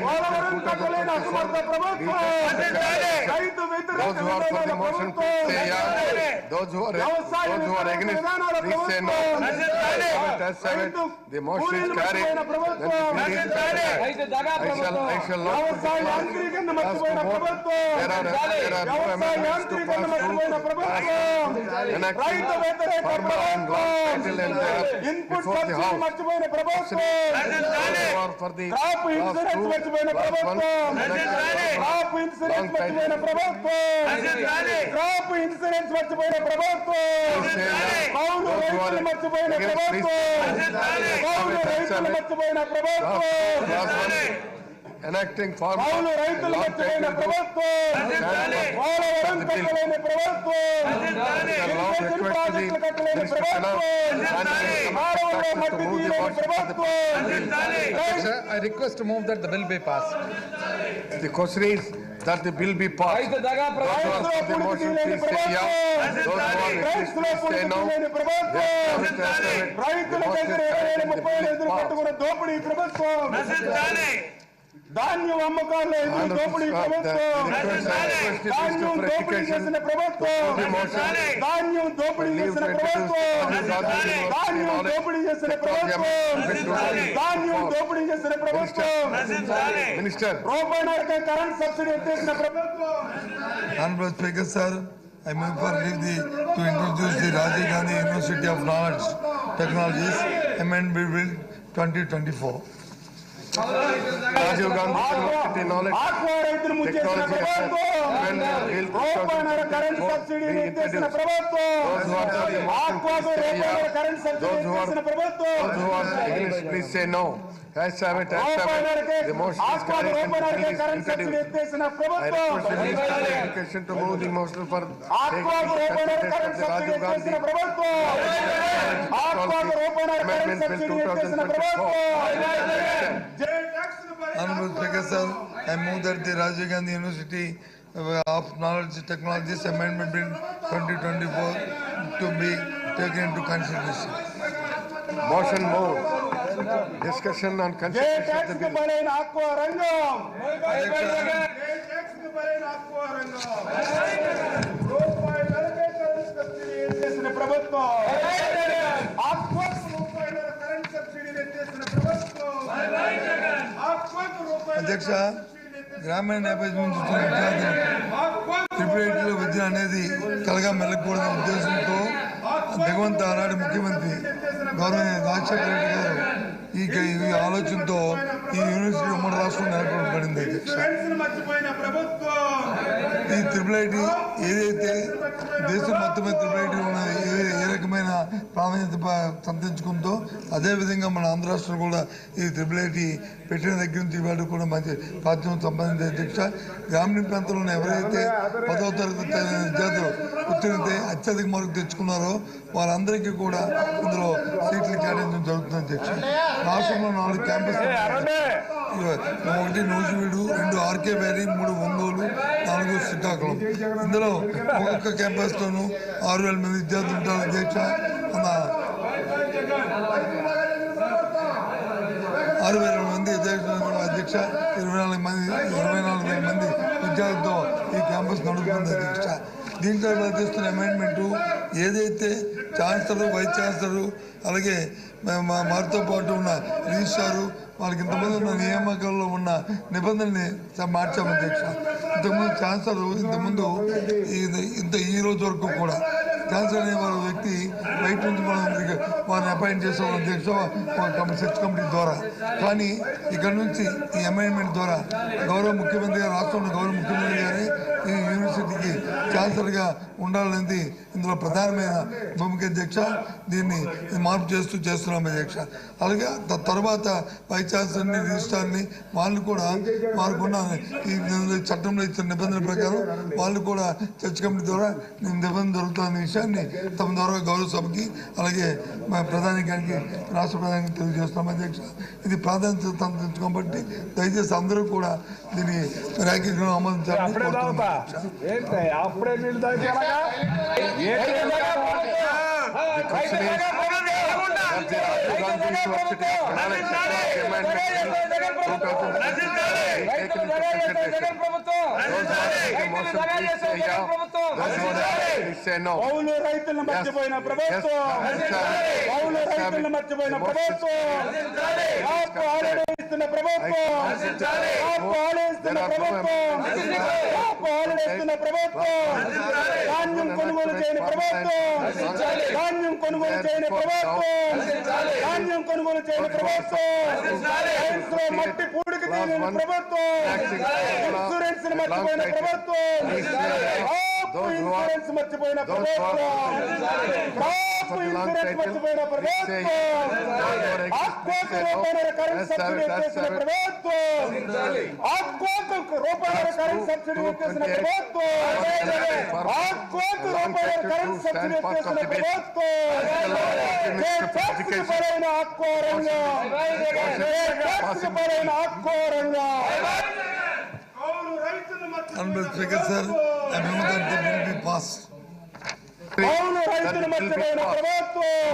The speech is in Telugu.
పోలవరం కట్టలేని అసమర్థ ప్రభుత్వం, రైతు వ్యతిరేక విధానాల ప్రభుత్వం, వ్యవసాయ విధానాల ప్రభుత్వం, The motion is carried. వ్యవసాయ యాంత్రీకరణ మర్చిపోయిన ప్రభుత్వం, వ్యవసాయ యాంత్రీకరణ మర్చిపోయిన ప్రభుత్వం, రైతు వ్యతిరేక ప్రభుత్వం, ఇన్పుట్ సబ్సిడీ మర్చిపోయిన ప్రభుత్వం, క్రాప్ ఇన్సూరెన్స్ మర్చిపోయిన ప్రభుత్వం, క్రాప్ ఇన్సూరెన్స్ మర్చిపోయిన ప్రభుత్వం, క్రాప్ ఇన్సూరెన్స్ మర్చిపోయిన ప్రభుత్వం, కౌలు రైతులు మర్చిపోయిన ప్రభుత్వం, కౌలు రైతులు మర్చిపోయిన ప్రభుత్వం, enacting కౌలు రైతులు మర్చిపోయిన ప్రభుత్వం, పోలవరం కట్టలేని ప్రభుత్వం, ఇరిగేషన్ ప్రాజెక్టులు కట్టలేని ప్రభుత్వం, మానవుల మట్టి తీయలేని ప్రభుత్వం. I request to move that the bill be passed. The question is that the bill be passed. రైతులో పుణికి తీయలేని ప్రభుత్వం, రైతులో పుణికి తీయలేని ప్రభుత్వం, రైతుల దగ్గర 25 ఎదురు పట్టుకున్న దోపిడీ ప్రభుత్వం, ధాన్యం అమ్మకాల్లో ఎదురు దోపిడీ ప్రభుత్వం, ధాన్యం దోపిడీ చేసిన ప్రభుత్వం, ధాన్యం దోపిడీ చేసిన ప్రభుత్వం, ధాన్యం దోపిడీ చేసిన ప్రభుత్వం, ధాన్యం దోపిడీ చేసిన ప్రభుత్వం, Minister. రూపాయన్నరకే కరెంట్ సబ్సిడీ ఎత్తేసిన ప్రభుత్వం. Honorable Speaker, sir, I move for to introduce the Rajiv Gandhi University of Knowledge Technologies Amendment Bill 2024. Rajiv Gandhi University Knowledge aqua రైతులు ముంచేసిన ప్రభుత్వం, రూపాయన్నర కరెంట్ సబ్సిడీ ఎత్తేసిన ప్రభుత్వం, ఆక్వాకు రూపాయన్నర కరెంట్ సబ్సిడీ ఎత్తేసిన ప్రభుత్వం, please say no. As have it, the motion is ఆక్వాకు carried. రూపాయన్నరకే కరెంట్ సబ్సిడీ ఎత్తేసిన ప్రభుత్వం, Education to move the motion for ఆక్వాకు రూపాయన్నర కరెంట్ సబ్సిడీ ఎత్తేసిన ప్రభుత్వం, ఆక్వాకు రూపాయన్నర కరెంట్ సబ్సిడీ ఎత్తేసిన ప్రభుత్వం. Honorable Speaker, sir, I move that the Rajiv Gandhi University of Knowledge Technologies Amendment Bill 2024 to be taken into consideration. motion move. Discussion on J consideration of tax the కు bill. బలైన ఆక్వా రంగం, జే ట్యాక్స్ కు బలైన ఆక్వా రంగం, రూపాయన్నరకే కరెంట్ సబ్సిడీ ఎత్తేసిన ప్రభుత్వం, ఆక్వాకు రూపాయన్నర కరెంట్ సబ్సిడీ ఎత్తేసిన ప్రభుత్వం, ఆక్వాకు రూపాయన్నర అధ్యక్ష, గ్రామీణ నేపథ్యం నుంచి వచ్చిన విద్యార్థులకు త్రిపురేట్లో విద్య అనేది కలగా మెల్లకూడదనే ఉద్దేశంతో భగవంత్ ఆనాడు ముఖ్యమంత్రి గౌరవనీయ రాజశేఖర రెడ్డి గారు ఈ ఆలోచనతో ఈ యూనివర్సిటీ ఉమ్మడి రాష్ట్రం నెలకొల్పబడింది. అధ్యక్ష, ఈ ట్రిపుల్ ఐటీ ఏదైతే దేశం మొత్తం మీద ట్రిపుల్ ఐటీ ఉన్న ఏ రకమైన ప్రాధాన్యత సంతరించుకుందో అదేవిధంగా మన ఆంధ్ర రాష్ట్రం కూడా ఈ ట్రిపుల్ ఐటీ పెట్టిన దగ్గర నుంచి ఇవాళ కూడా మంచి ప్రాచుర్యం సంపాదించే. అధ్యక్ష, గ్రామీణ ప్రాంతంలో ఎవరైతే 10వ తరగతి విద్యార్థులు ఉత్తీర్ణత అత్యధిక మార్కులు తెచ్చుకున్నారో వారందరికీ కూడా ఇందులో సీట్లు కేటాయించడం జరుగుతుంది. అధ్యక్ష, రాష్ట్రంలో 4 క్యాంపస్లు, 1 నూజివీడు, 2 ఆర్కే వ్యాలీ, 3 ఒంగోలు, 4 శ్రీకాకుళం. ఇందులో ఒక్కొక్క క్యాంపస్లోనూ 6,000 మంది విద్యార్థులు ఉంటారు. అధ్యక్ష, 6,000 మంది అధ్యక్ష, 24 మంది విద్యార్థులతో ఈ క్యాంపస్ నడుపుతుంది. అధ్యక్ష, దీంట్లో చేస్తున్న అమెండ్మెంటు ఏదైతే ఛాన్సలర్, వైస్ ఛాన్సలర్ అలాగే వారితో పాటు ఉన్న రిజిస్ట్రారు వాళ్ళకి ఇంతమంది ఉన్న నియామకాల్లో ఉన్న నిబంధనల్ని మార్చాము. అధ్యక్ష, ఇంతకుముందు ఛాన్సలర్ ఇంతకుముందు ఈ రోజు వరకు కూడా ఛాన్సలర్ అనే వారి వ్యక్తి బయట నుంచి మనం వారిని అపాయింట్ చేసాం. అధ్యక్ష, సెర్చ్ కమిటీ ద్వారా. కానీ ఇక్కడ నుంచి ఈ అమెండ్మెంట్ ద్వారా గౌరవ ముఖ్యమంత్రి గారు, రాష్ట్రంలో గౌరవ ముఖ్యమంత్రి గారే ఈ యూనివర్సిటీకి ఛాన్సలర్గా ఉండాలనేది ఇందులో ప్రధానమైన భూమిక. అధ్యక్ష, దీన్ని మార్పు చేస్తున్నాం. అధ్యక్ష, అలాగే తర్వాత వైస్ ఛాన్సలర్ని, రిజిస్ట్రార్ని వాళ్ళు కూడా వారికున్న ఈ చట్టంలో ఇచ్చిన నిబంధనల ప్రకారం వాళ్ళు కూడా చర్చ్ కమిటీ ద్వారా నిబంధన దొరుకుతున్న విషయాన్ని తమ ద్వారా గౌరవ సభకి అలాగే ప్రధాని గారికి, రాష్ట్ర ప్రధానికి తెలియజేస్తున్నాం. అధ్యక్ష, ఇది ప్రాధాన్యత కాబట్టి దయచేసి అందరూ కూడా దీన్ని ర్యాంకింగ్ ఆమోదించాలని కోరుతున్నాం. The motion, please say yeah. Those who are against, please say no. కౌలు రైతులను మర్చిపోయిన ప్రభుత్వం, కౌలు రైతులను మర్చిపోయిన ప్రభుత్వం, కాపు హాలిడే ఇస్తున్న ప్రభుత్వం, కాపు హాలిడే ఇస్తున్న ప్రభుత్వం, కాపు హాలిడే ఇస్తున్న ప్రభుత్వం, ధాన్యం కొనుగోలు చేయని ప్రభుత్వం, ధాన్యం కొనుగోలు చేయని ప్రభుత్వం, ధాన్యం కొనుగోలు చేయని ప్రభుత్వం, రైతుల మట్టి పూడికి తీయని ప్రభుత్వం, ఇన్సూరెన్స్ మర్చిపోయిన ప్రభుత్వం, ఇన్సూరెన్స్ మర్చిపోయిన ప్రభుత్వం, కాపు ఇన్సూరెన్స్ మర్చిపోయిన ప్రభుత్వం, ఆక్కోకు రూపాయల కరెంట్ సబ్సిడీ ఎత్తేసిన ప్రభుత్వం, ఆక్కోకు రూపాయల కరెంట్ సబ్సిడీ ఎత్తేసిన ప్రభుత్వం, ఆక్కోకు రూపాయల కరెంట్ సబ్సిడీ ఎత్తేసిన ప్రభుత్వం, పరైన ఆక్కోరంగా, పరైన ఆక్కోరంగా. Honorable Speaker, sir, I move that the bill be passed. కౌలు రైతులు మర్చిపోయిన ప్రభుత్వం.